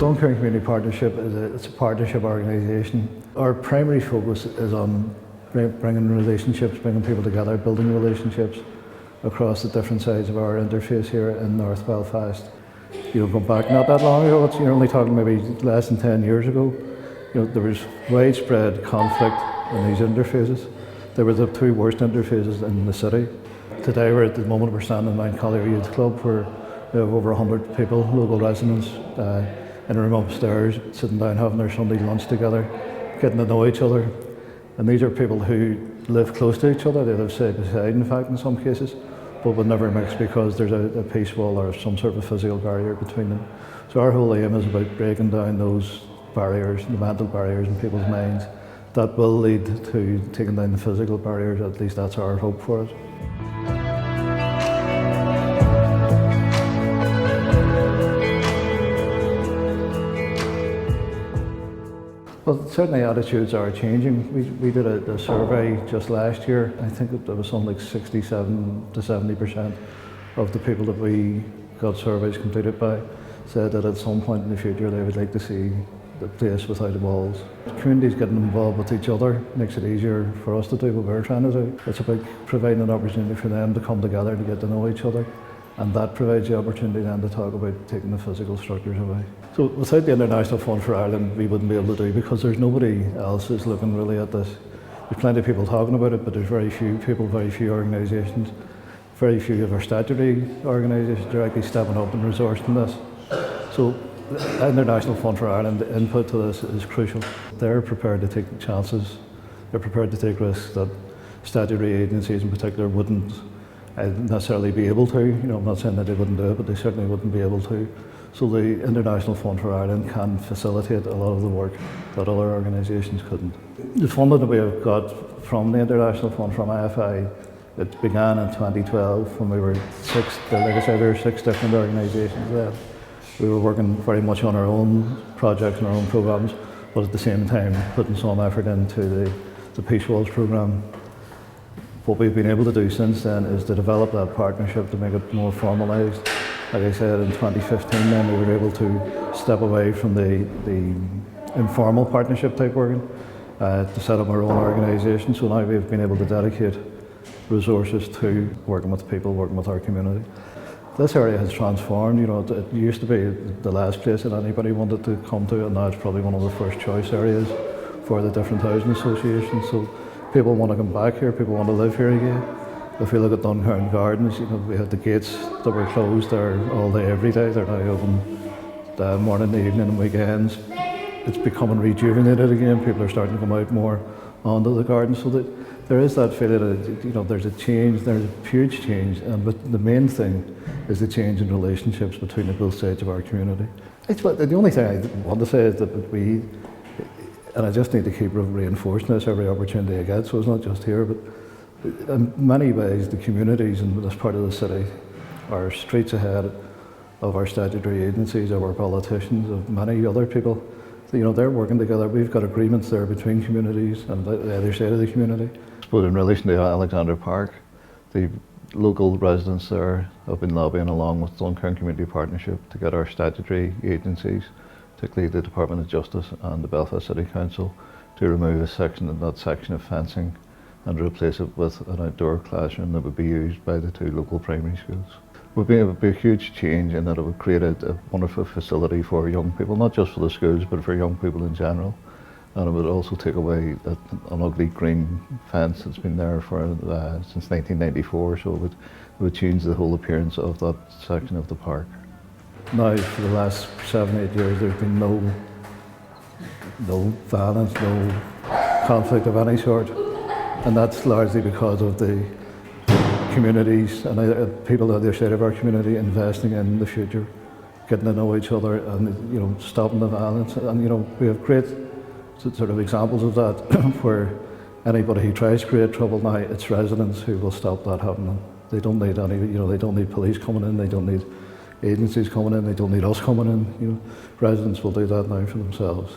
Duncairn Community Partnership it's a partnership organisation. Our primary focus is on bringing relationships, bringing people together, building relationships across the different sides of our interface here in North Belfast. Going back not that long ago, you're only talking maybe less than 10 years ago, there was widespread conflict in these interfaces. They were the two worst interfaces in the city. Today, at the moment, we're standing in Mount Collier Youth Club where we have over 100 people, local residents, in a room upstairs, sitting down having their Sunday lunch together, getting to know each other. And these are people who live close to each other. They live side by side, in fact, in some cases, but would never mix because there's a peace wall or some sort of physical barrier between them. So our whole aim is about breaking down those barriers, the mental barriers in people's minds. That will lead to taking down the physical barriers. At least that's our hope for it. Well, certainly attitudes are changing. We did a survey just last year. I think there was something like 67 to 70% of the people that we got surveys completed by said that at some point in the future they would like to see the place without walls. Communities getting involved with each other makes it easier for us to do what we're trying to do. It's about providing an opportunity for them to come together to get to know each other, and that provides the opportunity then to talk about taking the physical structures away. So without the International Fund for Ireland, we wouldn't be able to do, because there's nobody else who's looking really at this. There's plenty of people talking about it, but there's very few people, very few organisations, very few of our statutory organisations are actually stepping up and resourcing this. So the International Fund for Ireland, the input to this is crucial. They're prepared to take chances, they're prepared to take risks that statutory agencies in particular wouldn't necessarily be able to. I'm not saying that they wouldn't do it, but they certainly wouldn't be able to. So the International Fund for Ireland can facilitate a lot of the work that other organisations couldn't. The funding that we have got from the International Fund, from IFI, it began in 2012 when we were like I said, there were 6 different organisations then. We were working very much on our own projects and our own programmes, but at the same time putting some effort into the Peace Walls programme. What we've been able to do since then is to develop that partnership to make it more formalised. Like I said, in 2015 then we were able to step away from the informal partnership type working to set up our own organisation. So now we've been able to dedicate resources to working with people, working with our community. This area has transformed. It used to be the last place that anybody wanted to come to, and now it's probably one of the first choice areas for the different housing associations. So people want to come back here, people want to live here again. If we look at Duncairn Gardens, we had the gates that were closed there all day, every day. They're now open morning, evening and weekends. It's becoming rejuvenated again. People are starting to come out more onto the garden. So that there is that feeling that there's a change, there's a huge change. But the main thing is the change in relationships between the both sides of our community. The only thing I want to say is that and I just need to keep reinforcing this every opportunity I get, so it's not just here, but in many ways the communities in this part of the city are streets ahead of our statutory agencies, of our politicians, of many other people. They're working together. We've got agreements there between communities and the other side of the community. But in relation to Alexander Park, the local residents there have been lobbying along with Duncairn Community Partnership to get our statutory agencies, particularly the Department of Justice and the Belfast City Council, to remove that section of fencing and replace it with an outdoor classroom that would be used by the 2 local primary schools. It would be a huge change in that it would create a wonderful facility for young people, not just for the schools, but for young people in general. And it would also take away an ugly green fence that's been there since 1994, so it would change the whole appearance of that section of the park. Now, for the last 7-8 years, there's been no violence, no conflict of any sort, and that's largely because of the communities and people on the other side of our community investing in the future, getting to know each other, and stopping the violence. And we have great sort of examples of that, where anybody who tries to create trouble now, it's residents who will stop that happening. They don't need they don't need police coming in, they don't need agencies coming in, they don't need us coming in. Residents will do that now for themselves.